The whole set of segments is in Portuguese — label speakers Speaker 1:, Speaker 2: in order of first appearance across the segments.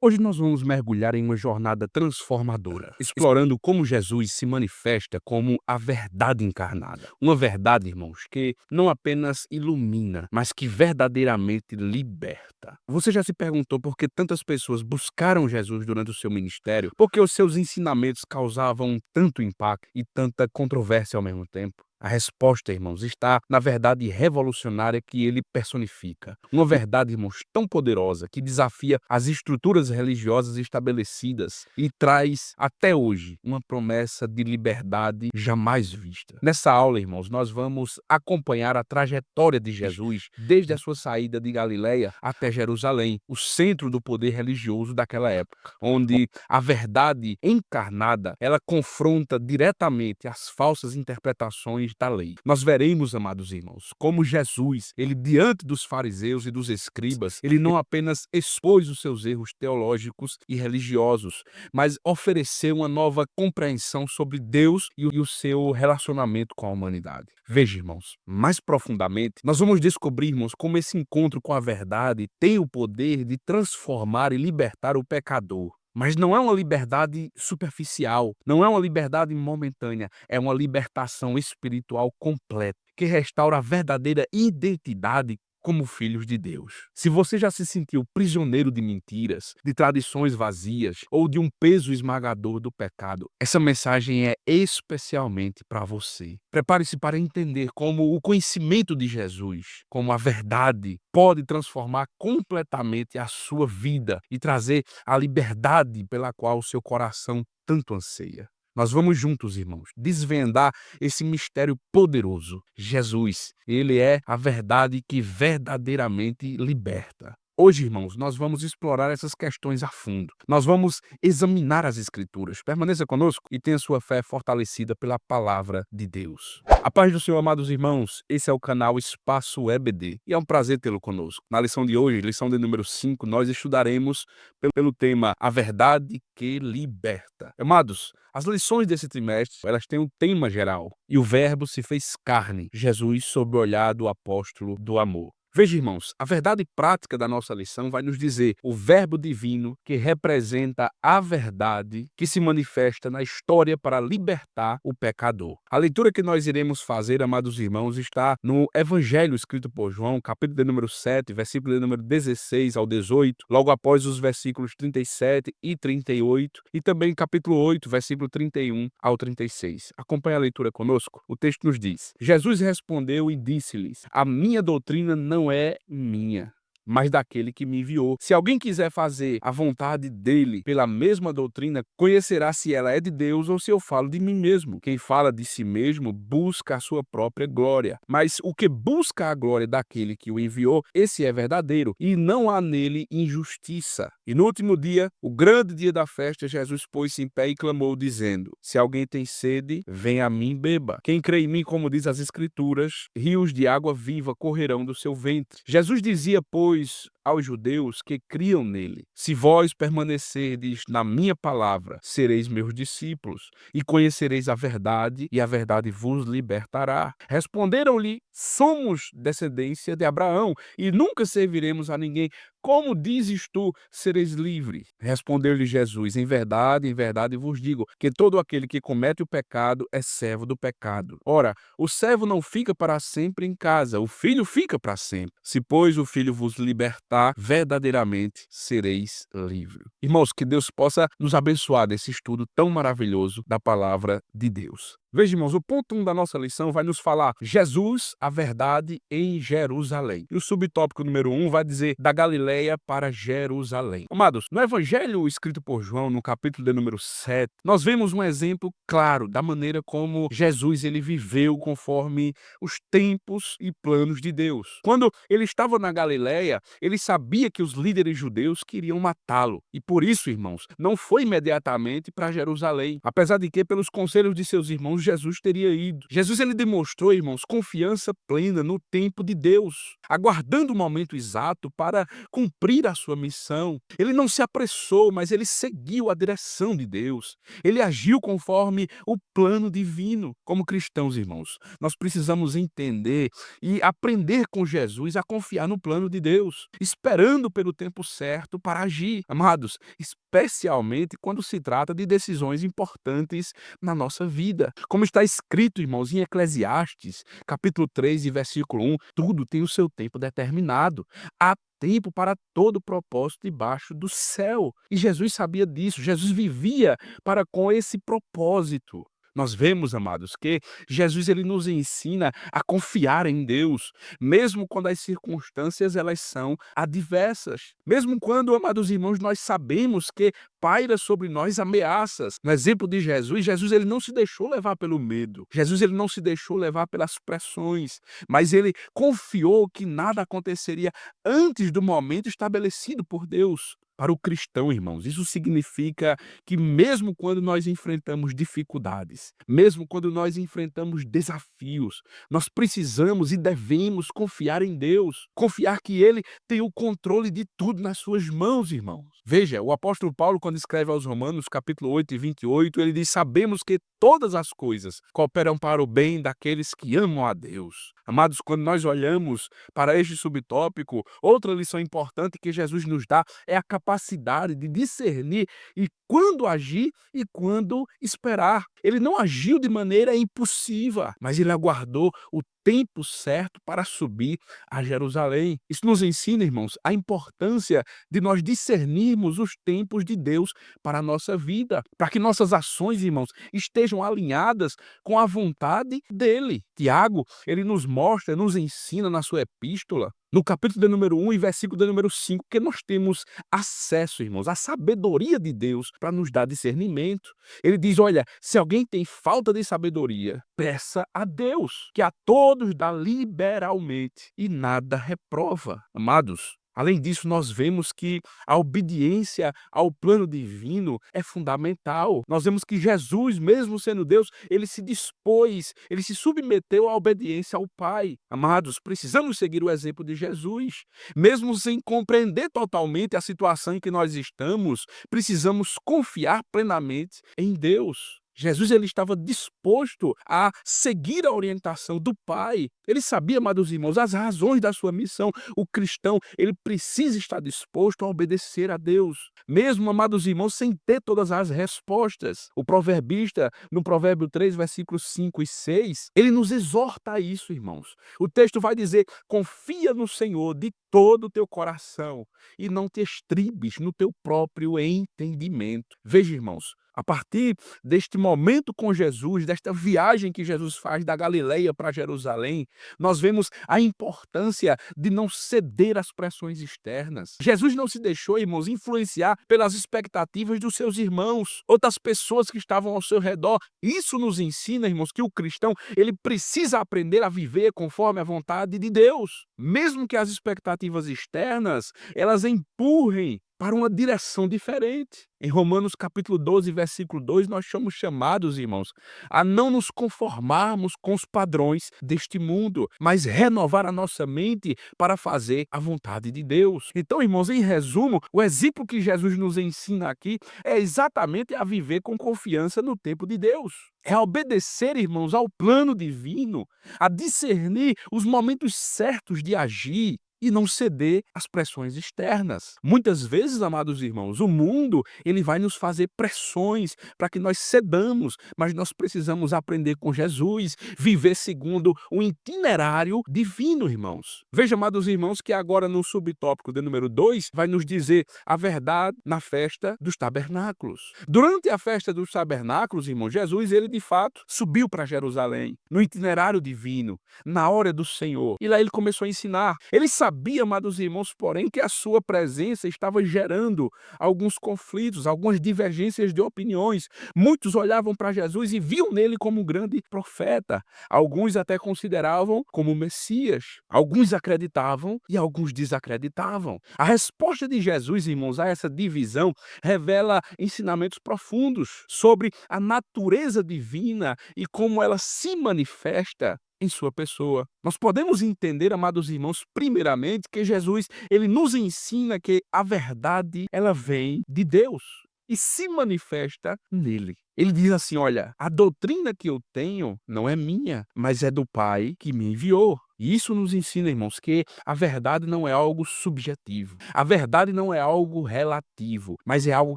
Speaker 1: Hoje nós vamos mergulhar em uma jornada transformadora, explorando como Jesus se manifesta como a verdade encarnada. Uma verdade, irmãos, que não apenas ilumina, mas que verdadeiramente liberta. Você já se perguntou por que tantas pessoas buscaram Jesus durante o seu ministério? Por que os seus ensinamentos causavam tanto impacto e tanta controvérsia ao mesmo tempo? A resposta, irmãos, está na verdade revolucionária que ele personifica. Uma verdade, irmãos, tão poderosa que desafia as estruturas religiosas estabelecidas e traz até hoje uma promessa de liberdade jamais vista. Nessa aula, irmãos, nós vamos acompanhar a trajetória de Jesus desde a sua saída de Galileia até Jerusalém, o centro do poder religioso daquela época, onde a verdade encarnada, ela confronta diretamente as falsas interpretações da lei. Nós veremos, amados irmãos, como Jesus, ele diante dos fariseus e dos escribas, ele não apenas expôs os seus erros teológicos e religiosos, mas ofereceu uma nova compreensão sobre Deus e o seu relacionamento com a humanidade. Veja, irmãos, mais profundamente, nós vamos descobrir, irmãos, como esse encontro com a verdade tem o poder de transformar e libertar o pecador. Mas não é uma liberdade superficial, não é uma liberdade momentânea, é uma libertação espiritual completa, que restaura a verdadeira identidade como filhos de Deus. Se você já se sentiu prisioneiro de mentiras, de tradições vazias ou de um peso esmagador do pecado, essa mensagem é especialmente para você. Prepare-se para entender como o conhecimento de Jesus, como a verdade, pode transformar completamente a sua vida e trazer a liberdade pela qual o seu coração tanto anseia. Nós vamos juntos, irmãos, desvendar esse mistério poderoso. Jesus, ele é a verdade que verdadeiramente liberta. Hoje, irmãos, nós vamos explorar essas questões a fundo. Nós vamos examinar as Escrituras. Permaneça conosco e tenha sua fé fortalecida pela palavra de Deus. A paz do Senhor, amados irmãos. Esse é o canal Espaço EBD e é um prazer tê-lo conosco. Na lição de hoje, lição de número 5, nós estudaremos pelo tema A Verdade que Liberta. Amados, as lições desse trimestre, elas têm um tema geral. E o Verbo se fez carne, Jesus sob o olhar do apóstolo do amor. Veja, irmãos, a verdade prática da nossa lição vai nos dizer o verbo divino que representa a verdade que se manifesta na história para libertar o pecador. A leitura que nós iremos fazer, amados irmãos, está no Evangelho escrito por João, capítulo de número 7, versículo de número 16 ao 18, logo após os versículos 37 e 38, e também capítulo 8, versículo 31 ao 36. Acompanhe a leitura conosco. O texto nos diz: Jesus respondeu e disse-lhes: A minha doutrina não é minha, mas daquele que me enviou. Se alguém quiser fazer a vontade dele pela mesma doutrina, conhecerá se ela é de Deus ou se eu falo de mim mesmo. Quem fala de si mesmo busca a sua própria glória, mas o que busca a glória daquele que o enviou, esse é verdadeiro, e não há nele injustiça. E no último dia, o grande dia da festa, Jesus pôs-se em pé e clamou, dizendo: Se alguém tem sede, venha a mim e beba. Quem crê em mim, como diz as Escrituras, rios de água viva correrão do seu ventre. Jesus dizia, pois, aos judeus que criam nele: Se vós permanecerdes na minha palavra, sereis meus discípulos, e conhecereis a verdade, e a verdade vos libertará. Responderam-lhe: Somos descendência de Abraão, e nunca serviremos a ninguém. Como dizes tu, sereis livre? Respondeu-lhe Jesus: em verdade vos digo, que todo aquele que comete o pecado é servo do pecado. Ora, o servo não fica para sempre em casa, o filho fica para sempre. Se, pois, o filho vos libertar, verdadeiramente sereis livres. Irmãos, que Deus possa nos abençoar nesse estudo tão maravilhoso da palavra de Deus. Veja, irmãos, o ponto 1 da nossa lição vai nos falar Jesus, a verdade em Jerusalém. E o subtópico número 1 vai dizer da Galileia para Jerusalém. Amados, no Evangelho escrito por João, no capítulo de número 7, nós vemos um exemplo claro da maneira como Jesus ele viveu conforme os tempos e planos de Deus. Quando ele estava na Galileia, ele sabia que os líderes judeus queriam matá-lo. E por isso, irmãos, não foi imediatamente para Jerusalém, apesar de que, pelos conselhos de seus irmãos, Jesus teria ido. Jesus ele demonstrou, irmãos, confiança plena no tempo de Deus, aguardando o momento exato para cumprir a sua missão. Ele não se apressou, mas ele seguiu a direção de Deus. Ele agiu conforme o plano divino. Como cristãos, irmãos, nós precisamos entender e aprender com Jesus a confiar no plano de Deus. E esperando pelo tempo certo para agir. Amados, especialmente quando se trata de decisões importantes na nossa vida. Como está escrito, irmãos, em Eclesiastes, capítulo 3 e versículo 1, tudo tem o seu tempo determinado. Há tempo para todo propósito debaixo do céu. E Jesus sabia disso, Jesus vivia para com esse propósito. Nós vemos, amados, que Jesus ele nos ensina a confiar em Deus, mesmo quando as circunstâncias elas são adversas. Mesmo quando, amados irmãos, nós sabemos que paira sobre nós ameaças. No exemplo de Jesus, Jesus ele não se deixou levar pelo medo. Jesus ele não se deixou levar pelas pressões, mas ele confiou que nada aconteceria antes do momento estabelecido por Deus. Para o cristão, irmãos, isso significa que mesmo quando nós enfrentamos dificuldades, mesmo quando nós enfrentamos desafios, nós precisamos e devemos confiar em Deus, confiar que Ele tem o controle de tudo nas suas mãos, irmãos. Veja, o apóstolo Paulo, quando escreve aos Romanos, capítulo 8 e 28, ele diz: sabemos que todas as coisas cooperam para o bem daqueles que amam a Deus. Amados, quando nós olhamos para este subtópico, outra lição importante que Jesus nos dá é a capacidade de discernir e quando agir e quando esperar. Ele não agiu de maneira impulsiva, mas ele aguardou o tempo certo para subir a Jerusalém. Isso nos ensina, irmãos, a importância de nós discernirmos os tempos de Deus para a nossa vida, para que nossas ações, irmãos, estejam alinhadas com a vontade dele. Tiago, ele nos mostra, nos ensina na sua epístola, no capítulo de número 1 e versículo de número 5, que nós temos acesso, irmãos, à sabedoria de Deus para nos dar discernimento. Ele diz: olha, se alguém tem falta de sabedoria, peça a Deus, que a todos dá liberalmente e nada reprova. Amados, além disso, nós vemos que a obediência ao plano divino é fundamental. Nós vemos que Jesus, mesmo sendo Deus, ele se dispôs, ele se submeteu à obediência ao Pai. Amados, precisamos seguir o exemplo de Jesus. Mesmo sem compreender totalmente a situação em que nós estamos, precisamos confiar plenamente em Deus. Jesus ele estava disposto a seguir a orientação do Pai. Ele sabia, amados irmãos, as razões da sua missão. O cristão, ele precisa estar disposto a obedecer a Deus, mesmo, amados irmãos, sem ter todas as respostas. O proverbista, no Provérbio 3, versículos 5 e 6, ele nos exorta a isso, irmãos. O texto vai dizer: confia no Senhor de todo o teu coração e não te estribes no teu próprio entendimento. Veja, irmãos, a partir deste momento com Jesus, desta viagem que Jesus faz da Galileia para Jerusalém, nós vemos a importância de não ceder às pressões externas. Jesus não se deixou, irmãos, influenciar pelas expectativas dos seus irmãos, outras pessoas que estavam ao seu redor. Isso nos ensina, irmãos, que o cristão ele precisa aprender a viver conforme a vontade de Deus, mesmo que as expectativas externas elas empurrem para uma direção diferente. Em Romanos capítulo 12, versículo 2, nós somos chamados, irmãos, a não nos conformarmos com os padrões deste mundo, mas renovar a nossa mente para fazer a vontade de Deus. Então, irmãos, em resumo, o exemplo que Jesus nos ensina aqui é exatamente a viver com confiança no tempo de Deus. É a obedecer, irmãos, ao plano divino, a discernir os momentos certos de agir e não ceder às pressões externas. Muitas vezes, amados irmãos, o mundo ele vai nos fazer pressões para que nós cedamos, mas nós precisamos aprender com Jesus, viver segundo o itinerário divino, irmãos. Veja, amados irmãos, que agora no subtópico de número 2 vai nos dizer a verdade na festa dos tabernáculos. Durante a festa dos tabernáculos, irmãos, Jesus, ele de fato subiu para Jerusalém, no itinerário divino, na hora do Senhor. E lá ele começou a ensinar. Ele sabia, amados irmãos, porém, que a sua presença estava gerando alguns conflitos, algumas divergências de opiniões. Muitos olhavam para Jesus e viam nele como um grande profeta. Alguns até consideravam como Messias. Alguns acreditavam e alguns desacreditavam. A resposta de Jesus, irmãos, a essa divisão revela ensinamentos profundos sobre a natureza divina e como ela se manifesta em sua pessoa. Nós podemos entender, amados irmãos, primeiramente, que Jesus, ele nos ensina que a verdade, ela vem de Deus e se manifesta nele. Ele diz assim: olha, a doutrina que eu tenho não é minha, mas é do Pai que me enviou. E isso nos ensina, irmãos, que a verdade não é algo subjetivo. A verdade não é algo relativo, mas é algo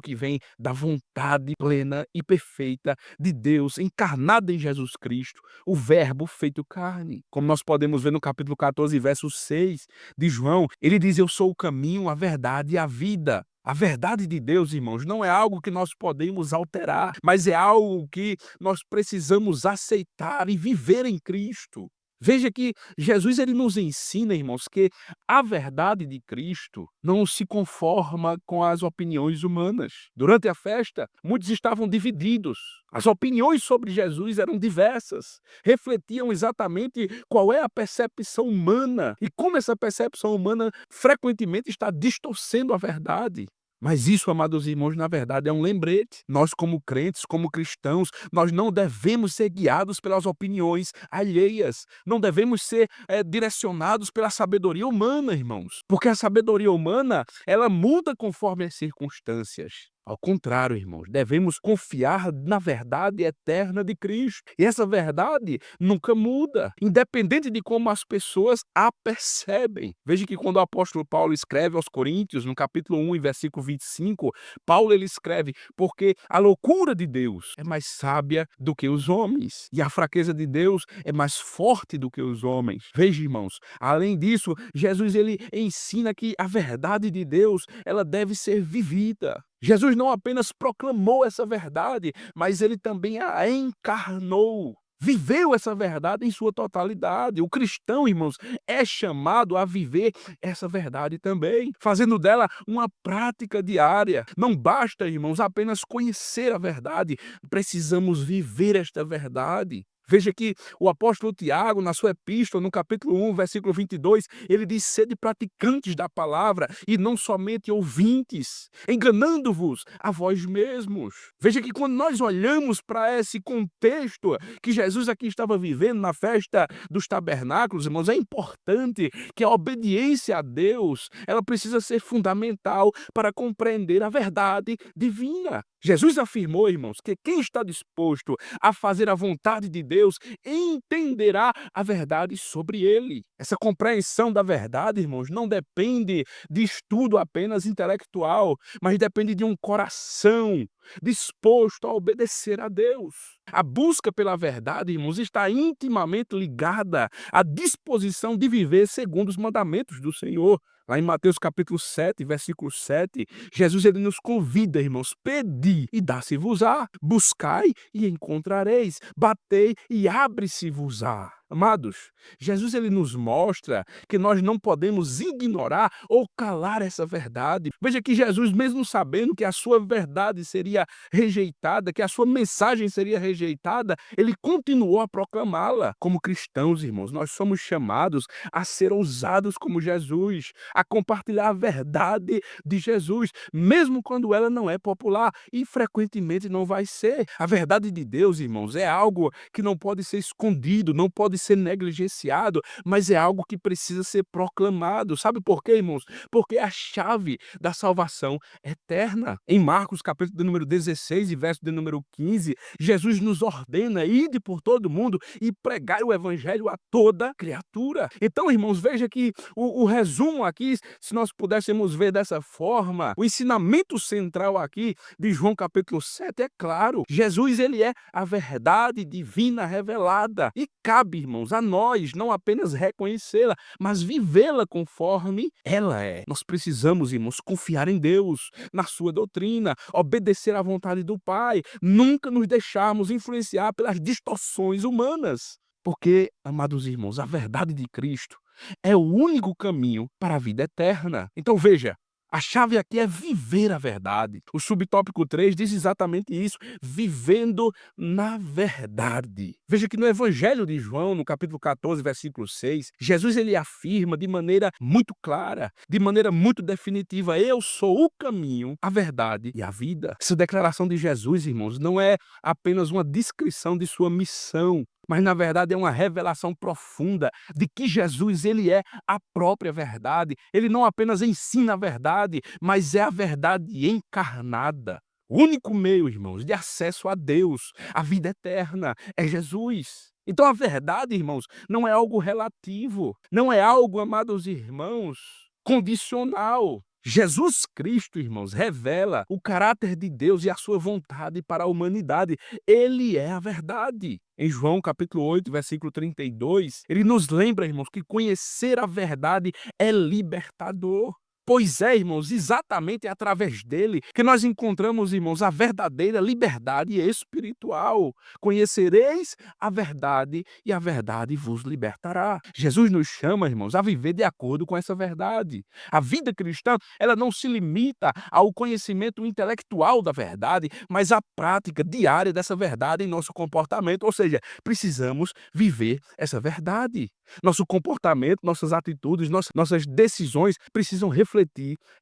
Speaker 1: que vem da vontade plena e perfeita de Deus, encarnada em Jesus Cristo, o Verbo feito carne. Como nós podemos ver no capítulo 14, verso 6 de João, ele diz: eu sou o caminho, a verdade e a vida. A verdade de Deus, irmãos, não é algo que nós podemos alterar, mas é algo que nós precisamos aceitar e viver em Cristo. Veja que Jesus ele nos ensina, irmãos, que a verdade de Cristo não se conforma com as opiniões humanas. Durante a festa, muitos estavam divididos. As opiniões sobre Jesus eram diversas, refletiam exatamente qual é a percepção humana e como essa percepção humana frequentemente está distorcendo a verdade. Mas isso, amados irmãos, na verdade é um lembrete. Nós, como crentes, como cristãos, nós não devemos ser guiados pelas opiniões alheias. Não devemos ser direcionados pela sabedoria humana, irmãos. Porque a sabedoria humana, ela muda conforme as circunstâncias. Ao contrário, irmãos, devemos confiar na verdade eterna de Cristo. E essa verdade nunca muda, independente de como as pessoas a percebem. Veja que quando o apóstolo Paulo escreve aos Coríntios, no capítulo 1, versículo 25, Paulo ele escreve: porque a loucura de Deus é mais sábia do que os homens, e a fraqueza de Deus é mais forte do que os homens. Veja, irmãos, além disso, Jesus ele ensina que a verdade de Deus, ela deve ser vivida. Jesus não apenas proclamou essa verdade, mas ele também a encarnou. Viveu essa verdade em sua totalidade. O cristão, irmãos, é chamado a viver essa verdade também, fazendo dela uma prática diária. Não basta, irmãos, apenas conhecer a verdade, precisamos viver esta verdade. Veja que o apóstolo Tiago, na sua epístola, no capítulo 1, versículo 22, ele diz: sede praticantes da palavra e não somente ouvintes, enganando-vos a vós mesmos. Veja que quando nós olhamos para esse contexto que Jesus aqui estava vivendo na festa dos tabernáculos, irmãos, é importante que a obediência a Deus, ela precisa ser fundamental para compreender a verdade divina. Jesus afirmou, irmãos, que quem está disposto a fazer a vontade de Deus entenderá a verdade sobre ele. Essa compreensão da verdade, irmãos, não depende de estudo apenas intelectual, mas depende de um coração disposto a obedecer a Deus. A busca pela verdade, irmãos, está intimamente ligada à disposição de viver segundo os mandamentos do Senhor. Lá em Mateus capítulo 7, versículo 7, Jesus ele nos convida, irmãos: pedi e dá-se-vos-á, buscai e encontrareis, batei e abre-se-vos-á. Amados, Jesus ele nos mostra que nós não podemos ignorar ou calar essa verdade. Veja que Jesus, mesmo sabendo que a sua verdade seria rejeitada, que a sua mensagem seria rejeitada, ele continuou a proclamá-la. Como cristãos, irmãos, nós somos chamados a ser ousados como Jesus, a compartilhar a verdade de Jesus, mesmo quando ela não é popular, e frequentemente não vai ser. A verdade de Deus, irmãos, é algo que não pode ser escondido, não pode ser negligenciado, mas é algo que precisa ser proclamado. Sabe por quê, irmãos? Porque é a chave da salvação eterna. Em Marcos, capítulo de número 16 e verso de número 15, Jesus nos ordena: ide por todo mundo e pregai o evangelho a toda criatura. Então, irmãos, veja que o resumo aqui, se nós pudéssemos ver dessa forma, o ensinamento central aqui de João capítulo 7 é claro: Jesus ele é a verdade divina revelada e cabe, irmãos, a nós não apenas reconhecê-la, mas vivê-la conforme ela é. Nós precisamos, irmãos, confiar em Deus, na sua doutrina, obedecer à vontade do Pai, nunca nos deixarmos influenciar pelas distorções humanas. Porque, amados irmãos, a verdade de Cristo é o único caminho para a vida eterna. Então veja, a chave aqui é viver a verdade. O subtópico 3 diz exatamente isso: vivendo na verdade. Veja que no Evangelho de João, no capítulo 14, versículo 6, Jesus ele afirma de maneira muito clara, de maneira muito definitiva: eu sou o caminho, a verdade e a vida. Essa declaração de Jesus, irmãos, não é apenas uma descrição de sua missão, mas na verdade é uma revelação profunda de que Jesus ele é a própria verdade. Ele não apenas ensina a verdade, mas é a verdade encarnada. O único meio, irmãos, de acesso a Deus, a vida eterna, é Jesus. Então a verdade, irmãos, não é algo relativo, não é algo, amados irmãos, condicional. Jesus Cristo, irmãos, revela o caráter de Deus e a sua vontade para a humanidade. Ele é a verdade. Em João capítulo 8, versículo 32, ele nos lembra, irmãos, que conhecer a verdade é libertador. Pois é, irmãos, exatamente através dele que nós encontramos, irmãos, a verdadeira liberdade espiritual. Conhecereis a verdade e a verdade vos libertará. Jesus nos chama, irmãos, a viver de acordo com essa verdade. A vida cristã, ela não se limita ao conhecimento intelectual da verdade, mas à prática diária dessa verdade em nosso comportamento. Ou seja, precisamos viver essa verdade. Nosso comportamento, nossas atitudes, nossas decisões precisam refletir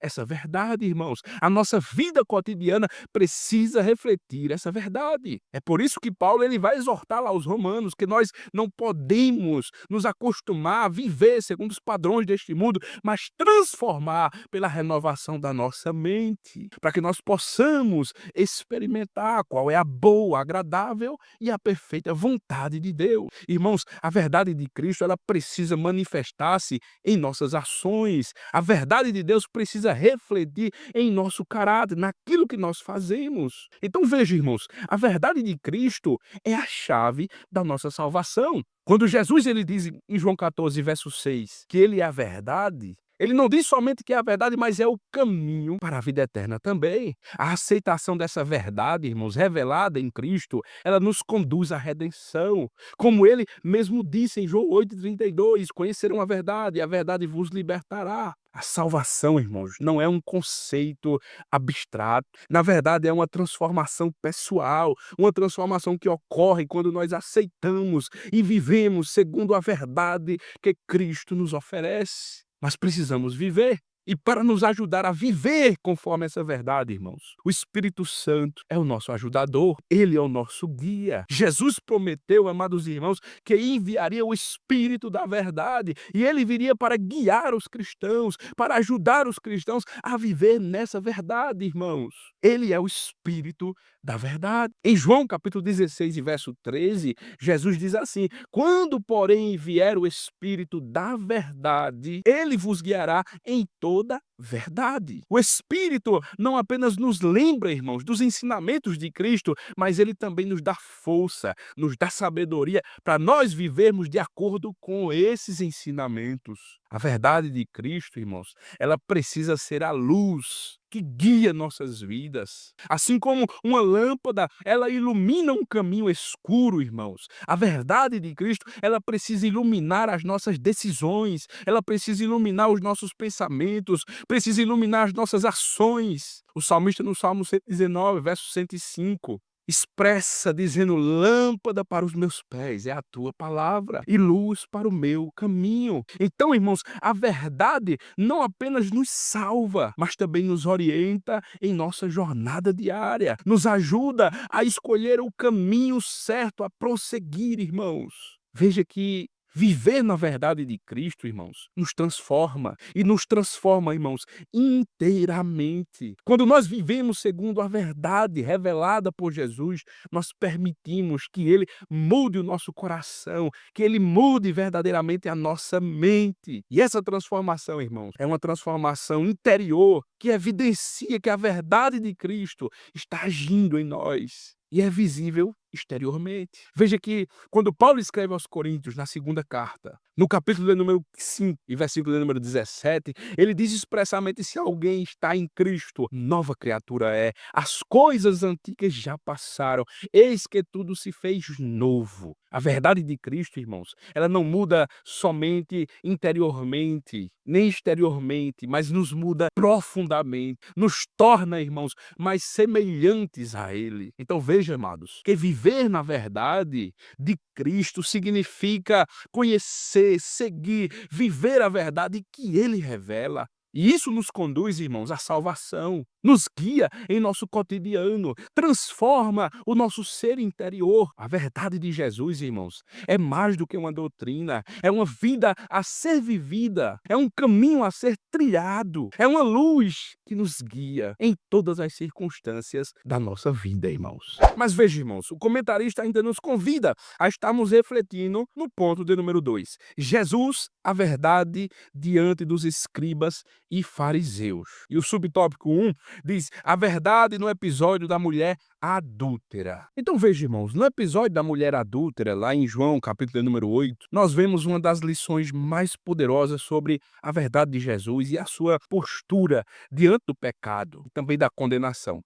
Speaker 1: essa verdade, irmãos. A nossa vida cotidiana precisa refletir essa verdade. É por isso que Paulo ele vai exortar lá aos romanos que nós não podemos nos acostumar a viver segundo os padrões deste mundo, mas transformar pela renovação da nossa mente, para que nós possamos experimentar qual é a boa, agradável e a perfeita vontade de Deus. Irmãos, a verdade de Cristo, ela precisa manifestar-se em nossas ações. A verdade de Deus precisa refletir em nosso caráter, naquilo que nós fazemos. Então veja, irmãos, a verdade de Cristo é a chave da nossa salvação. Quando Jesus ele diz em João 14, verso 6, que ele é a verdade, ele não diz somente que é a verdade, mas é o caminho para a vida eterna também. A aceitação dessa verdade, irmãos, revelada em Cristo, ela nos conduz à redenção. Como ele mesmo disse em João 8,32, conhecerão a verdade e a verdade vos libertará. A salvação, irmãos, não é um conceito abstrato. Na verdade, é uma transformação pessoal, uma transformação que ocorre quando nós aceitamos e vivemos segundo a verdade que Cristo nos oferece. Mas precisamos viver. E para nos ajudar a viver conforme essa verdade, irmãos, o Espírito Santo é o nosso ajudador, ele é o nosso guia. Jesus prometeu, amados irmãos, que enviaria o Espírito da verdade e ele viria para guiar os cristãos, para ajudar os cristãos a viver nessa verdade, irmãos. Ele é o Espírito da verdade. Em João capítulo 16 e verso 13, Jesus diz assim: quando, porém, vier o Espírito da verdade, ele vos guiará em toda verdade. O Espírito não apenas nos lembra, irmãos, dos ensinamentos de Cristo, mas ele também nos dá força, nos dá sabedoria para nós vivermos de acordo com esses ensinamentos. A verdade de Cristo, irmãos, ela precisa ser a luz que guia nossas vidas. Assim como uma lâmpada, ela ilumina um caminho escuro, irmãos. A verdade de Cristo, ela precisa iluminar as nossas decisões, ela precisa iluminar os nossos pensamentos, precisa iluminar as nossas ações. O salmista no Salmo 119, verso 105, expressa dizendo: lâmpada para os meus pés é a tua palavra e luz para o meu caminho. Então, irmãos, a verdade não apenas nos salva, mas também nos orienta em nossa jornada diária, nos ajuda a escolher o caminho certo a prosseguir, irmãos. Veja que viver na verdade de Cristo, irmãos, nos transforma e nos transforma, irmãos, inteiramente. Quando nós vivemos segundo a verdade revelada por Jesus, nós permitimos que ele mude o nosso coração, que ele mude verdadeiramente a nossa mente. E essa transformação, irmãos, é uma transformação interior que evidencia que a verdade de Cristo está agindo em nós. E é visível exteriormente. Veja que quando Paulo escreve aos Coríntios, na segunda carta, no capítulo de número 5 e versículo de número 17, ele diz expressamente: se alguém está em Cristo, nova criatura é. As coisas antigas já passaram, eis que tudo se fez novo. A verdade de Cristo, irmãos, ela não muda somente interiormente, nem exteriormente, mas nos muda profundamente, nos torna, irmãos, mais semelhantes a Ele. Então veja, amados, que viver na verdade de Cristo significa conhecer, seguir, viver a verdade que Ele revela. E isso nos conduz, irmãos, à salvação. nos guia em nosso cotidiano, transforma o nosso ser interior. A verdade de Jesus, irmãos, é mais do que uma doutrina, é uma vida a ser vivida, é um caminho a ser trilhado, é uma luz que nos guia em todas as circunstâncias da nossa vida, irmãos. Mas veja, irmãos, o comentarista ainda nos convida a estarmos refletindo no ponto de número 2. Jesus, a verdade diante dos escribas e fariseus. E o subtópico 1 diz a verdade no episódio da mulher adúltera. Então veja, irmãos, no episódio da mulher adúltera, lá em João, capítulo número 8, nós vemos uma das lições mais poderosas sobre a verdade de Jesus e a sua postura diante do pecado e também da condenação.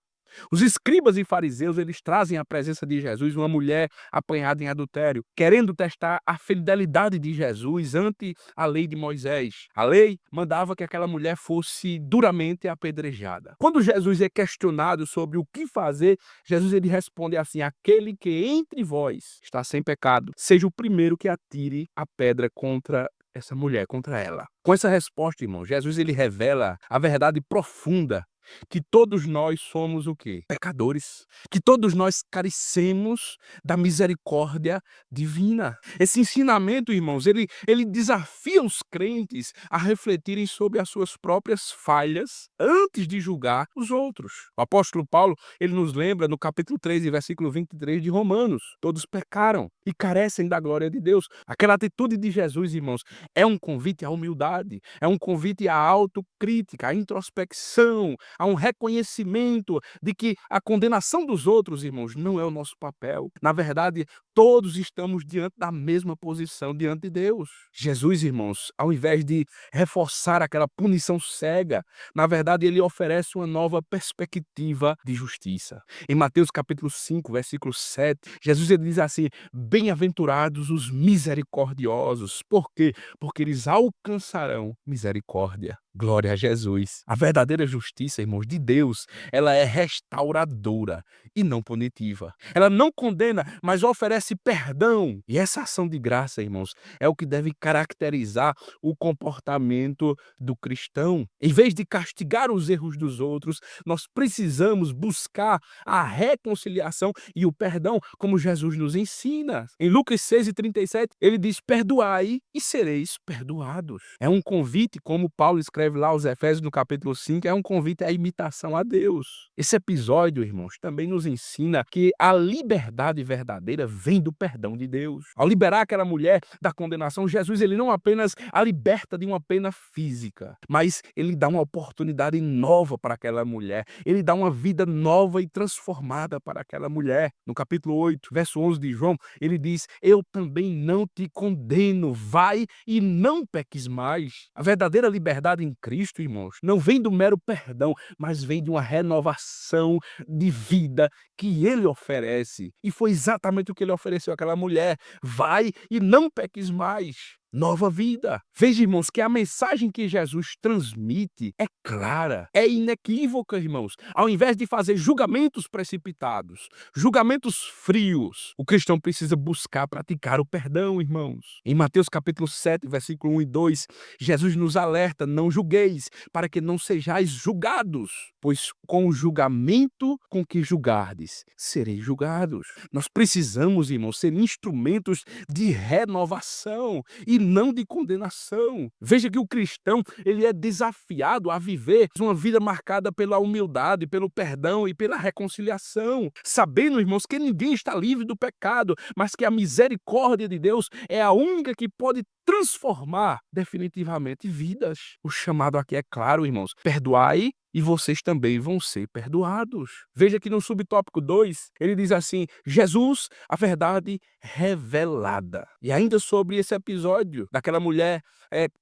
Speaker 1: Os escribas e fariseus, eles trazem à presença de Jesus uma mulher apanhada em adultério, querendo testar a fidelidade de Jesus ante a lei de Moisés. A lei mandava que aquela mulher fosse duramente apedrejada. Quando Jesus é questionado sobre o que fazer, Jesus ele responde assim: aquele que entre vós está sem pecado, seja o primeiro que atire a pedra contra essa mulher, contra ela. Com essa resposta, irmão, Jesus ele revela a verdade profunda que todos nós somos o quê? Pecadores. Que todos nós carecemos da misericórdia divina. Esse ensinamento, irmãos, ele desafia os crentes a refletirem sobre as suas próprias falhas antes de julgar os outros. O apóstolo Paulo, ele nos lembra no capítulo 3, versículo 23 de Romanos. Todos pecaram e carecem da glória de Deus. Aquela atitude de Jesus, irmãos, é um convite à humildade, é um convite à autocrítica, à introspecção, há um reconhecimento de que a condenação dos outros, irmãos, não é o nosso papel. Na verdade, todos estamos diante da mesma posição diante de Deus. Jesus, irmãos, ao invés de reforçar aquela punição cega, na verdade, ele oferece uma nova perspectiva de justiça. Em Mateus capítulo 5, versículo 7, Jesus ele diz assim: bem-aventurados os misericordiosos. Por quê? Porque eles alcançarão misericórdia. Glória a Jesus. A verdadeira justiça, irmãos, de Deus, ela é restauradora e não punitiva. Ela não condena, mas oferece perdão. E essa ação de graça, irmãos, é o que deve caracterizar o comportamento do cristão. Em vez de castigar os erros dos outros, nós precisamos buscar a reconciliação e o perdão, como Jesus nos ensina. Em Lucas 6:37, ele diz: perdoai e sereis perdoados. É um convite, como Paulo escreve lá aos Efésios no capítulo 5, é um convite à imitação a Deus. Esse episódio, irmãos, também nos ensina que a liberdade verdadeira vem do perdão de Deus. Ao liberar aquela mulher da condenação, Jesus ele não apenas a liberta de uma pena física, mas ele dá uma oportunidade nova para aquela mulher. Ele dá uma vida nova e transformada para aquela mulher. No capítulo 8, verso 11 de João, ele diz: eu também não te condeno, vai e não peques mais. A verdadeira liberdade em Cristo, irmãos, não vem do mero perdão, mas vem de uma renovação de vida que ele oferece. E foi exatamente o que ele ofereceu àquela mulher: vai e não peques mais. Nova vida. Veja, irmãos, que a mensagem que Jesus transmite é clara, é inequívoca, irmãos. Ao invés de fazer julgamentos precipitados, julgamentos frios, o cristão precisa buscar praticar o perdão, irmãos. Em Mateus capítulo 7, versículo 1 e 2, Jesus nos alerta: não julgueis, para que não sejais julgados, pois com o julgamento com que julgardes, sereis julgados. Nós precisamos, irmãos, ser instrumentos de renovação e não de condenação. Veja que o cristão, ele é desafiado a viver uma vida marcada pela humildade, pelo perdão e pela reconciliação, sabendo, irmãos, que ninguém está livre do pecado, mas que a misericórdia de Deus é a única que pode transformar definitivamente vidas. O chamado aqui é claro, irmãos: perdoai e vocês também vão ser perdoados. Veja que no subtópico 2, ele diz assim: Jesus, a verdade revelada. E ainda sobre esse episódio daquela mulher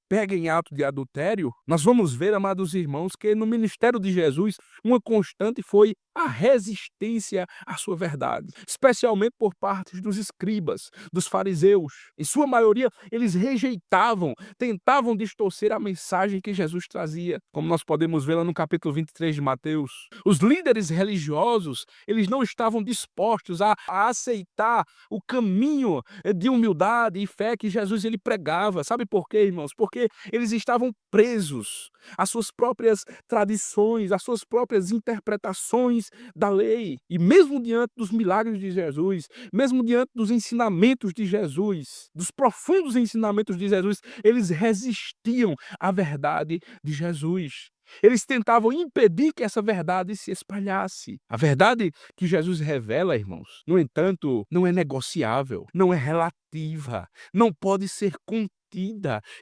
Speaker 1: pega em ato de adultério, nós vamos ver, amados irmãos, que no ministério de Jesus, uma constante foi a resistência à sua verdade, especialmente por parte dos escribas, dos fariseus. Em sua maioria, eles rejeitavam, tentavam distorcer a mensagem que Jesus trazia. Como nós podemos ver lá no capítulo capítulo 23 de Mateus. Os líderes religiosos, eles não estavam dispostos a aceitar o caminho de humildade e fé que Jesus ele pregava. Sabe por quê, irmãos? Porque eles estavam presos às suas próprias tradições, às suas próprias interpretações da lei. E mesmo diante dos milagres de Jesus, mesmo diante dos ensinamentos de Jesus, dos profundos ensinamentos de Jesus, eles resistiam à verdade de Jesus. Eles tentavam impedir que essa verdade se espalhasse. A verdade que Jesus revela, irmãos, no entanto, não é negociável, não é relativa, não pode ser contida.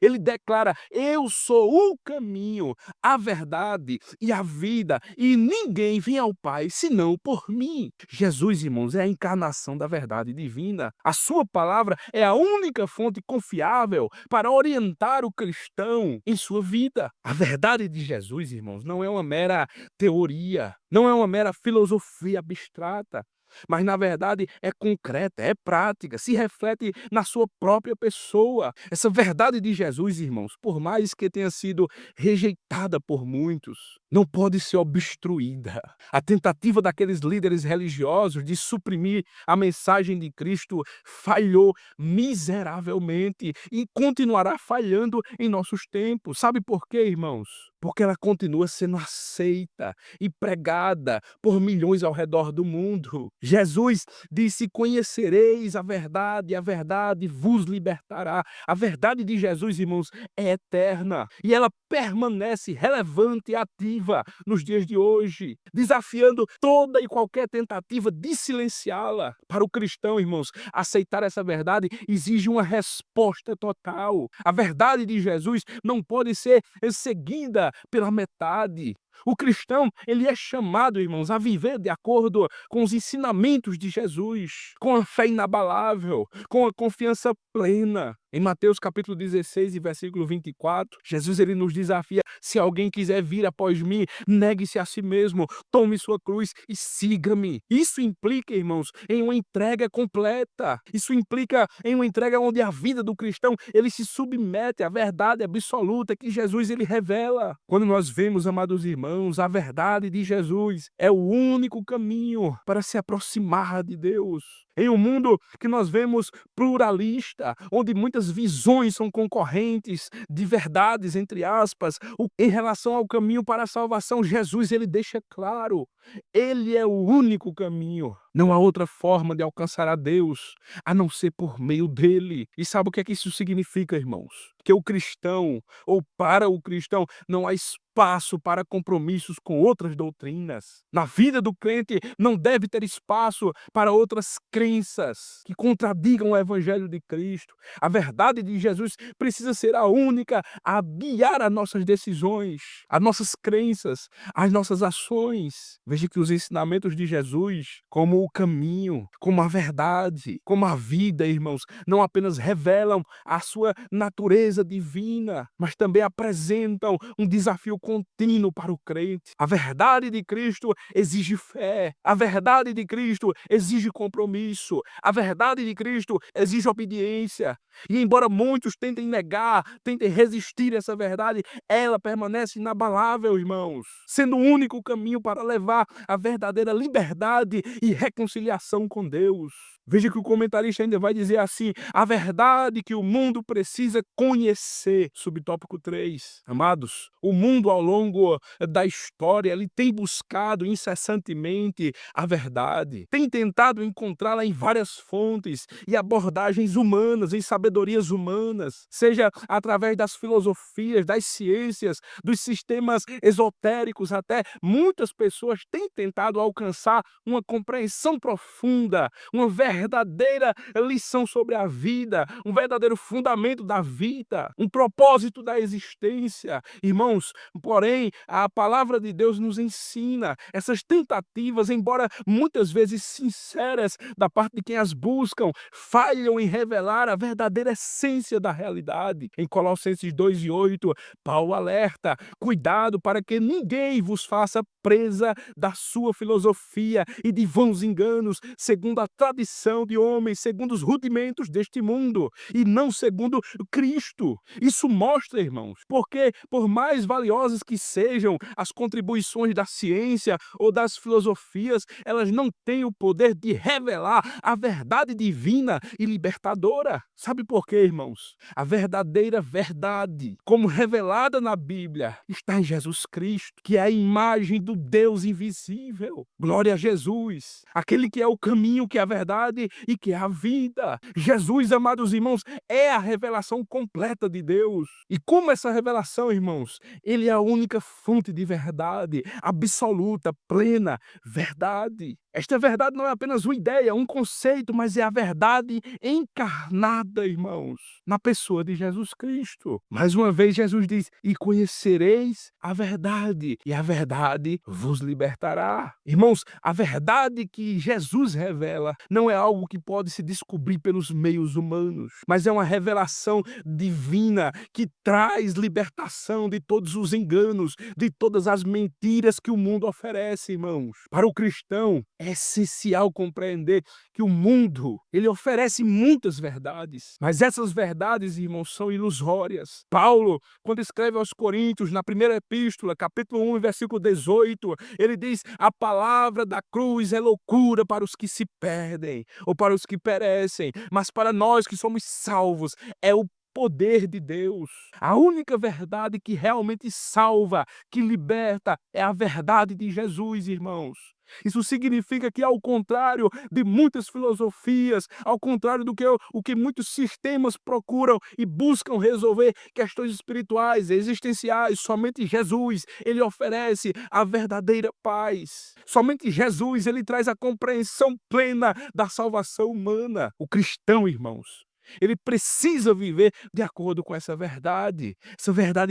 Speaker 1: Ele declara: eu sou o caminho, a verdade e a vida, e ninguém vem ao Pai senão por mim. Jesus, irmãos, é a encarnação da verdade divina. A sua palavra é a única fonte confiável para orientar o cristão em sua vida. A verdade de Jesus, irmãos, não é uma mera teoria, não é uma mera filosofia abstrata, mas na verdade é concreta, é prática, se reflete na sua própria pessoa. Essa verdade de Jesus, irmãos, por mais que tenha sido rejeitada por muitos, não pode ser obstruída. A tentativa daqueles líderes religiosos de suprimir a mensagem de Cristo falhou miseravelmente e continuará falhando em nossos tempos. Sabe por quê, irmãos? Porque ela continua sendo aceita e pregada por milhões ao redor do mundo. Jesus disse: conhecereis a verdade, e a verdade vos libertará. A verdade de Jesus, irmãos, é eterna e ela permanece relevante e ativa nos dias de hoje, desafiando toda e qualquer tentativa de silenciá-la. Para o cristão, irmãos, aceitar essa verdade exige uma resposta total. A verdade de Jesus não pode ser seguida pela metade. O cristão, ele é chamado, irmãos, a viver de acordo com os ensinamentos de Jesus, com a fé inabalável, com a confiança plena. Em Mateus capítulo 16 e versículo 24, Jesus ele nos desafia: se alguém quiser vir após mim, negue-se a si mesmo, tome sua cruz e siga-me. Isso implica, irmãos, em uma entrega completa. Isso implica em uma entrega onde a vida do cristão ele se submete à verdade absoluta que Jesus ele revela. Quando nós vemos, amados irmãos, a verdade de Jesus é o único caminho para se aproximar de Deus. Em um mundo que nós vemos pluralista, onde muitas visões são concorrentes de verdades, entre aspas, em relação ao caminho para a salvação, Jesus ele deixa claro: ele é o único caminho. Não há outra forma de alcançar a Deus a não ser por meio dele. E sabe o que é que isso significa, irmãos? Que o cristão, ou para o cristão, não há espaço para compromissos com outras doutrinas. Na vida do crente não deve ter espaço para outras crenças que contradigam o evangelho de Cristo. A verdade de Jesus precisa ser a única a guiar as nossas decisões, as nossas crenças, as nossas ações. Veja que os ensinamentos de Jesus, como o caminho, como a verdade, como a vida, irmãos, não apenas revelam a sua natureza divina, mas também apresentam um desafio contínuo para o crente. A verdade de Cristo exige fé, a verdade de Cristo exige compromisso, a verdade de Cristo exige obediência. E embora muitos tentem negar, tentem resistir a essa verdade, ela permanece inabalável, irmãos, sendo o único caminho para levar a verdadeira liberdade e reconciliação com Deus. Veja que o comentarista ainda vai dizer assim: a verdade que o mundo precisa conhecer. Subtópico 3. Amados, o mundo ao longo da história ele tem buscado incessantemente a verdade, tem tentado encontrá-la em várias fontes e abordagens humanas, em sabedorias humanas, seja através das filosofias, das ciências, dos sistemas esotéricos. Até muitas pessoas têm tentado alcançar uma compreensão profunda, uma verdadeira lição sobre a vida, um verdadeiro fundamento da vida, um propósito da existência. Irmãos, porém, a palavra de Deus nos ensina essas tentativas, embora muitas vezes sinceras da parte de quem as buscam, falham em revelar a verdadeira essência da realidade. Em Colossenses 2:8, Paulo alerta: cuidado para que ninguém vos faça presa da sua filosofia e de vãos enganos, segundo a tradição de homens, segundo os rudimentos deste mundo, e não segundo Cristo. Isso mostra, irmãos, porque por mais valiosas que sejam as contribuições da ciência ou das filosofias, elas não têm o poder de revelar a verdade divina e libertadora. Sabe por quê, irmãos? A verdadeira verdade, como revelada na Bíblia, está em Jesus Cristo, que é a imagem do Deus invisível. Glória a Jesus, aquele que é o caminho, que é a verdade e que é a vida. Jesus, amados irmãos, é a revelação completa de Deus. E como essa revelação, irmãos, ele é a única fonte de verdade, absoluta, plena, verdade. Esta verdade não é apenas uma ideia, um conceito, mas é a verdade encarnada, irmãos, na pessoa de Jesus Cristo. Mais uma vez, Jesus diz: e conhecereis a verdade, e a verdade vos libertará. Irmãos, a verdade que Jesus revela não é algo que pode se descobrir pelos meios humanos, mas é uma revelação divina que traz libertação de todos os enganos, de todas as mentiras que o mundo oferece, irmãos. Para o cristão, é essencial compreender que o mundo, ele oferece muitas verdades, mas essas verdades, irmãos, são ilusórias. Paulo, quando escreve aos Coríntios, na primeira epístola, capítulo 1, versículo 18, ele diz: a palavra da cruz é loucura para os que se perdem, ou para os que perecem, mas para nós que somos salvos, é o poder de Deus. A única verdade que realmente salva, que liberta, é a verdade de Jesus, irmãos. Isso significa que, ao contrário de muitas filosofias, ao contrário do que o que muitos sistemas procuram e buscam resolver questões espirituais, existenciais, somente Jesus, ele oferece a verdadeira paz. Somente Jesus, ele traz a compreensão plena da salvação humana. O cristão, irmãos, ele precisa viver de acordo com essa verdade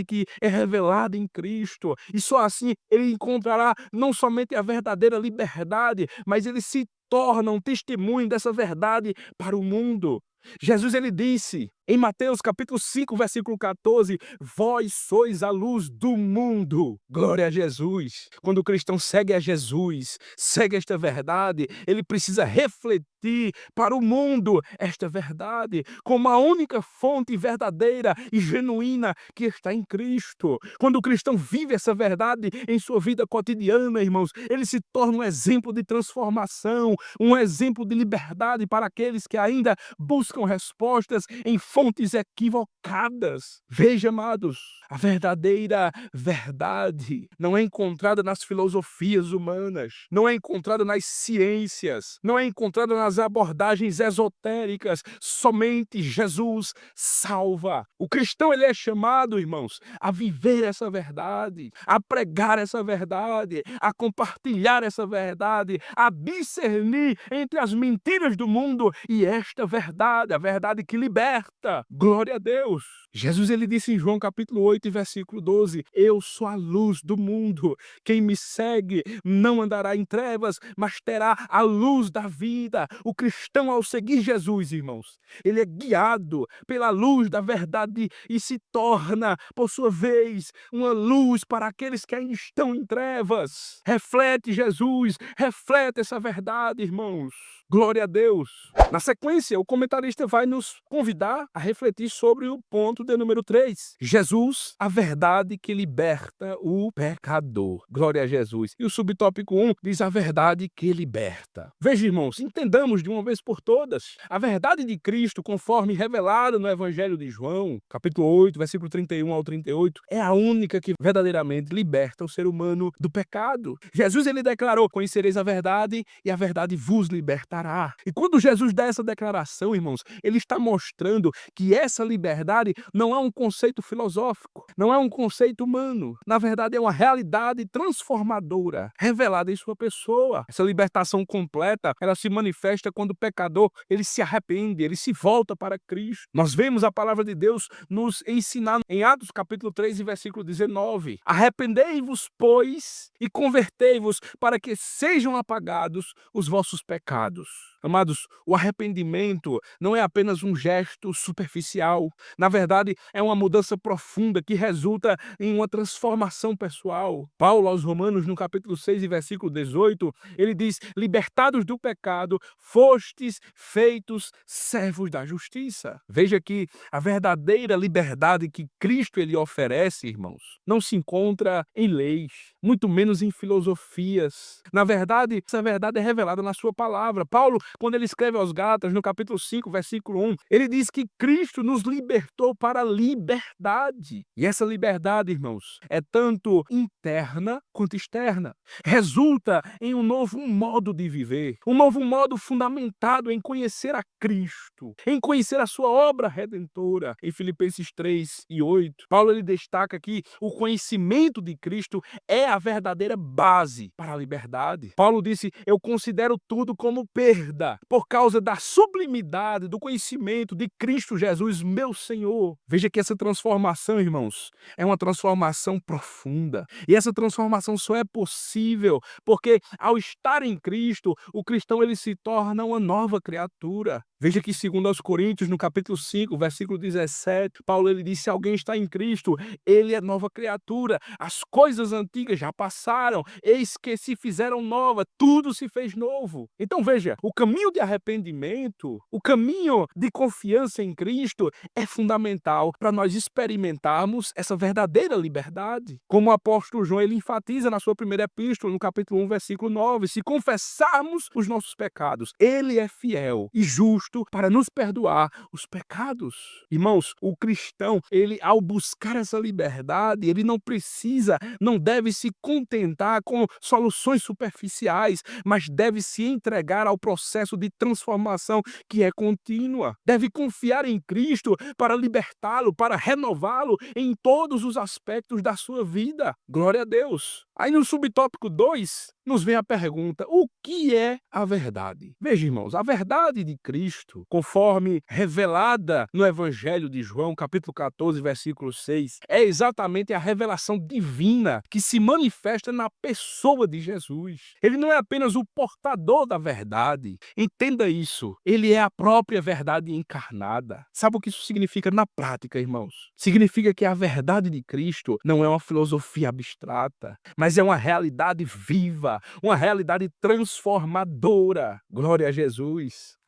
Speaker 1: que é revelada em Cristo. E só assim ele encontrará não somente a verdadeira liberdade, mas ele se torna um testemunho dessa verdade para o mundo. Jesus, ele disse em Mateus capítulo 5, versículo 14, vós sois a luz do mundo. Glória a Jesus. Quando o cristão segue a Jesus, segue esta verdade, ele precisa refletir para o mundo esta verdade como a única fonte verdadeira e genuína que está em Cristo. Quando o cristão vive essa verdade em sua vida cotidiana, irmãos, ele se torna um exemplo de transformação, um exemplo de liberdade para aqueles que ainda buscam respostas em fontes equivocadas. Veja, amados, a verdadeira verdade não é encontrada nas filosofias humanas, não é encontrada nas ciências, não é encontrada nas abordagens esotéricas. Somente Jesus salva. O cristão, ele é chamado, irmãos, a viver essa verdade, a pregar essa verdade, a compartilhar essa verdade, a discernir entre as mentiras do mundo e esta verdade, a verdade que liberta. Glória a Deus. Jesus, ele disse em João capítulo 8, versículo 12, eu sou a luz do mundo. Quem me segue não andará em trevas, mas terá a luz da vida. O cristão, ao seguir Jesus, irmãos, ele é guiado pela luz da verdade e se torna, por sua vez, uma luz para aqueles que ainda estão em trevas. Reflete Jesus, reflete essa verdade, irmãos. Glória a Deus. Na sequência, o comentarista vai nos convidar a refletir sobre o ponto de número 3. Jesus, a verdade que liberta o pecador. Glória a Jesus. E o subtópico 1 diz a verdade que liberta. Veja, irmãos, entendamos de uma vez por todas. A verdade de Cristo, conforme revelada no Evangelho de João, capítulo 8, versículo 31 ao 38, é a única que verdadeiramente liberta o ser humano do pecado. Jesus, ele declarou, conhecereis a verdade e a verdade vos libertará. E quando Jesus dá essa declaração, irmãos, ele está mostrando que essa liberdade não é um conceito filosófico, não é um conceito humano. Na verdade, é uma realidade transformadora, revelada em sua pessoa. Essa libertação completa, ela se manifesta quando o pecador, ele se arrepende, ele se volta para Cristo. Nós vemos a palavra de Deus nos ensinar em Atos capítulo 3, versículo 19. Arrependei-vos, pois, e convertei-vos para que sejam apagados os vossos pecados. Amados, o arrependimento arrependimento não é apenas um gesto superficial. Na verdade, é uma mudança profunda que resulta em uma transformação pessoal. Paulo, aos Romanos, no capítulo 6 e versículo 18, ele diz: libertados do pecado, fostes feitos servos da justiça. Veja que a verdadeira liberdade que Cristo ele oferece, irmãos, não se encontra em leis, muito menos em filosofias. Na verdade, essa verdade é revelada na sua palavra. Paulo, quando ele escreve aos Gálatas, no capítulo 5, versículo 1, ele diz que Cristo nos libertou para a liberdade. E essa liberdade, irmãos, é tanto interna quanto externa. Resulta em um novo modo de viver, um novo modo fundamentado em conhecer a Cristo, em conhecer a sua obra redentora. Em Filipenses 3 e 8, Paulo ele destaca que o conhecimento de Cristo é a verdadeira base para a liberdade. Paulo disse: eu considero tudo como perda por causa da sublimidade do conhecimento de Cristo Jesus, meu Senhor. Veja que essa transformação, irmãos, é uma transformação profunda. E essa transformação só é possível porque, ao estar em Cristo, o cristão ele se torna uma nova criatura. Veja que, segundo aos Coríntios, no capítulo 5, versículo 17, Paulo ele diz: se alguém está em Cristo, ele é nova criatura. As coisas antigas já passaram, eis que se fizeram nova, tudo se fez novo. Então veja, o caminho de arrependimento, o caminho de confiança em Cristo é fundamental para nós experimentarmos essa verdadeira liberdade. Como o apóstolo João ele enfatiza na sua primeira epístola, no capítulo 1, versículo 9, se confessarmos os nossos pecados, ele é fiel e justo para nos perdoar os pecados. Irmãos, o cristão, ele ao buscar essa liberdade, ele não deve se contentar com soluções superficiais, mas deve se entregar ao processo de transformação que é contínua. Deve confiar em Cristo para libertá-lo, para renová-lo em todos os aspectos da sua vida. Glória a Deus. Aí no subtópico 2, nos vem a pergunta: o que é a verdade? Veja, irmãos, a verdade de Cristo, conforme revelada no Evangelho de João, capítulo 14, versículo 6, é exatamente a revelação divina que se manifesta na pessoa de Jesus. Ele não é apenas o portador da verdade. Entenda isso. Ele é a própria verdade encarnada. Sabe o que isso significa na prática, irmãos? Significa que a verdade de Cristo não é uma filosofia abstrata, mas é uma realidade viva, uma realidade transformadora. Glória a Jesus.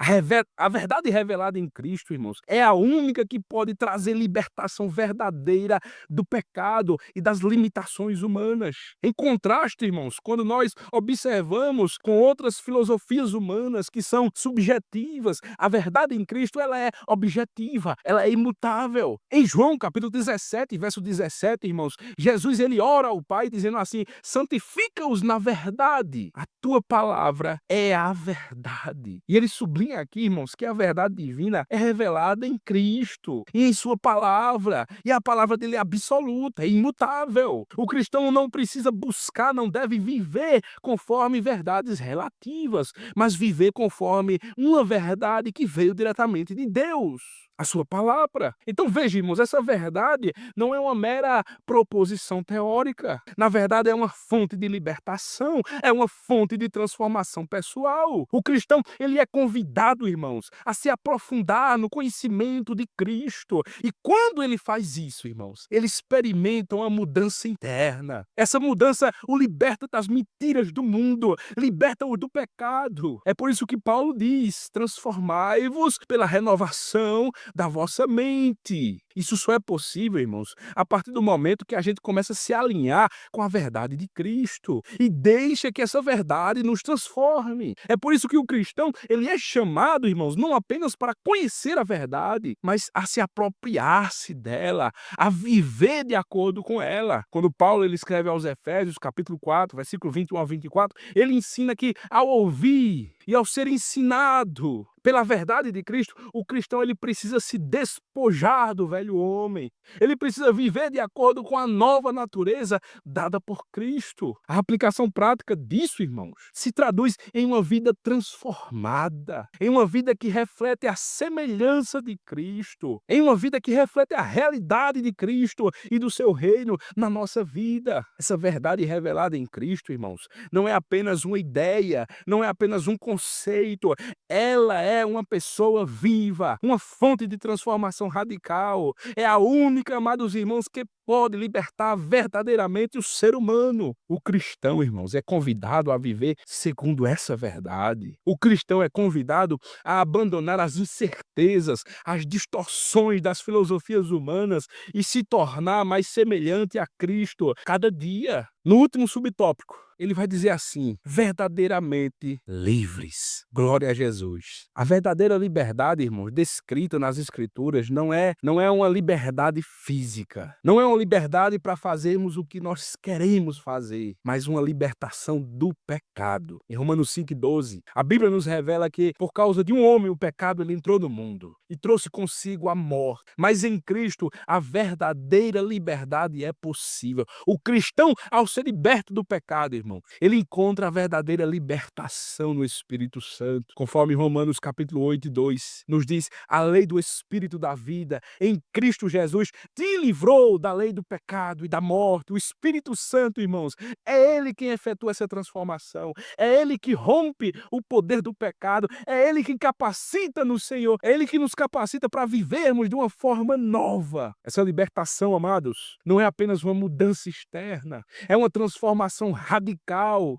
Speaker 1: A verdade revelada em Cristo, irmãos, é a única que pode trazer libertação verdadeira do pecado e das limitações humanas. Em contraste, irmãos, quando nós observamos com outras filosofias humanas que são subjetivas, a verdade em Cristo ela é objetiva, ela é imutável. Em João capítulo 17, verso 17, irmãos, Jesus ele ora ao Pai dizendo assim: santifica-os na verdade, a tua palavra é a verdade. E ele sublinha aqui, irmãos, que a verdade divina é revelada em Cristo e em sua palavra, e a palavra dele é absoluta, é imutável. O cristão não precisa buscar, não deve viver conforme verdades relativas, mas viver conforme uma verdade que veio diretamente de Deus, a sua palavra. Então veja, irmãos, essa verdade não é uma mera proposição teórica. Na verdade, é uma fonte de libertação, é uma fonte de transformação pessoal. O cristão, ele é convidado, irmãos, a se aprofundar no conhecimento de Cristo. E quando ele faz isso, irmãos, ele experimenta uma mudança interna. Essa mudança o liberta das mentiras do mundo, liberta-o do pecado. É por isso que Paulo diz: transformai-vos pela renovação da vossa mente. Isso só é possível, irmãos, a partir do momento que a gente começa a se alinhar com a verdade de Cristo e deixa que essa verdade nos transforme. É por isso que o cristão, ele é chamado, irmãos, não apenas para conhecer a verdade, mas a se apropriar-se dela, a viver de acordo com ela. Quando Paulo ele escreve aos Efésios, capítulo 4, versículo 21 a 24, ele ensina que ao ouvir e ao ser ensinado pela verdade de Cristo, o cristão ele precisa se despojar do velho homem. Ele precisa viver de acordo com a nova natureza dada por Cristo. A aplicação prática disso, irmãos, se traduz em uma vida transformada, em uma vida que reflete a semelhança de Cristo, em uma vida que reflete a realidade de Cristo e do seu reino na nossa vida. Essa verdade revelada em Cristo, irmãos, não é apenas uma ideia, não é apenas um conceito, ela é é uma pessoa viva, uma fonte de transformação radical. É a única, amados irmãos, que pode libertar verdadeiramente o ser humano. O cristão, irmãos, é convidado a viver segundo essa verdade. O cristão é convidado a abandonar as incertezas, as distorções das filosofias humanas e se tornar mais semelhante a Cristo cada dia. No último subtópico, ele vai dizer assim: verdadeiramente livres. Glória a Jesus. A verdadeira liberdade, irmãos, descrita nas Escrituras, não é uma liberdade física. Não é uma liberdade para fazermos o que nós queremos fazer, mas uma libertação do pecado. Em Romanos 5,12, a Bíblia nos revela que, por causa de um homem, o pecado ele entrou no mundo e trouxe consigo a morte. Mas em Cristo, a verdadeira liberdade é possível. O cristão, ao ser liberto do pecado, irmão, ele encontra a verdadeira libertação no Espírito Santo. Conforme Romanos capítulo 8:2 nos diz: a lei do Espírito da vida em Cristo Jesus te livrou da lei do pecado e da morte. O Espírito Santo, irmãos, é ele quem efetua essa transformação. É ele que rompe o poder do pecado. É ele que capacita no Senhor. É ele que nos capacita para vivermos de uma forma nova. Essa libertação, amados, não é apenas uma mudança externa, é uma transformação radical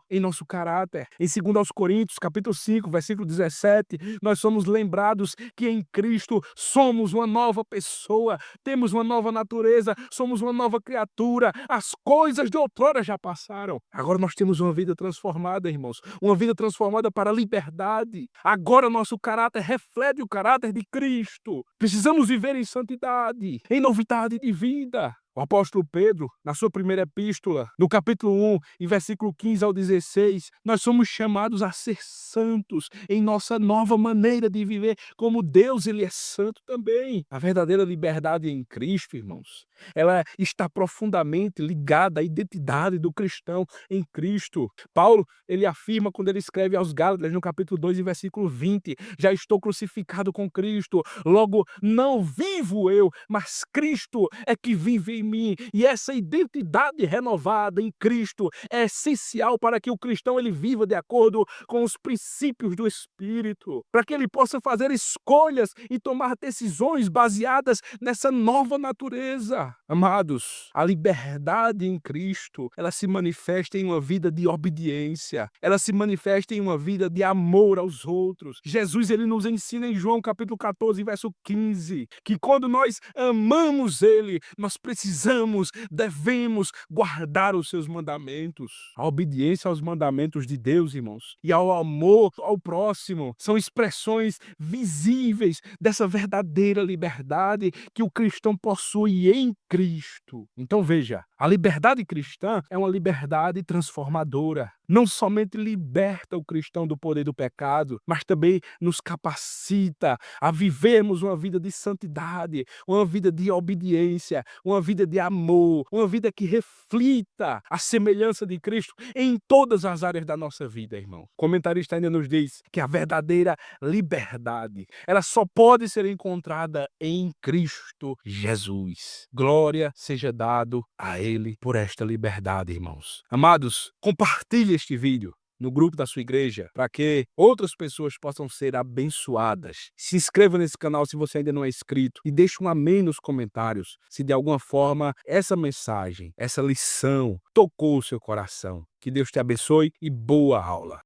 Speaker 1: em nosso caráter. Em 2 Coríntios, capítulo 5, versículo 17, nós somos lembrados que em Cristo somos uma nova pessoa, temos uma nova natureza, somos uma nova criatura. As coisas de outrora já passaram. Agora nós temos uma vida transformada, irmãos. Uma vida transformada para a liberdade. Agora nosso caráter reflete o caráter de Cristo. Precisamos viver em santidade, em novidade de vida. O apóstolo Pedro, na sua primeira epístola, no capítulo 1, em versículo 15 ao 16, nós somos chamados a ser santos em nossa nova maneira de viver, como Deus ele é santo também. A verdadeira liberdade em Cristo, irmãos, ela está profundamente ligada à identidade do cristão em Cristo. Paulo, ele afirma quando ele escreve aos Gálatas, no capítulo 2, em versículo 20, já estou crucificado com Cristo, logo não vivo eu, mas Cristo é que vive em mim. E essa identidade renovada em Cristo é essencial para que o cristão ele viva de acordo com os princípios do Espírito, para que ele possa fazer escolhas e tomar decisões baseadas nessa nova natureza. Amados, a liberdade em Cristo, ela se manifesta em uma vida de obediência, ela se manifesta em uma vida de amor aos outros. Jesus ele nos ensina em João capítulo 14, verso 15, que quando nós amamos ele, nós devemos guardar os seus mandamentos. A obediência aos mandamentos de Deus, irmãos, e ao amor ao próximo são expressões visíveis dessa verdadeira liberdade que o cristão possui em Cristo. Então veja, a liberdade cristã é uma liberdade transformadora. Não somente liberta o cristão do poder do pecado, mas também nos capacita a vivermos uma vida de santidade, uma vida de obediência, uma vida de amor, uma vida que reflita a semelhança de Cristo em todas as áreas da nossa vida, irmão. O comentarista ainda nos diz que a verdadeira liberdade, ela só pode ser encontrada em Cristo Jesus. Glória seja dado a Ele por esta liberdade, irmãos. Amados, compartilhe este vídeo no grupo da sua igreja, para que outras pessoas possam ser abençoadas. Se inscreva nesse canal se você ainda não é inscrito e deixe um amém nos comentários se de alguma forma essa mensagem, essa lição tocou o seu coração. Que Deus te abençoe e boa aula.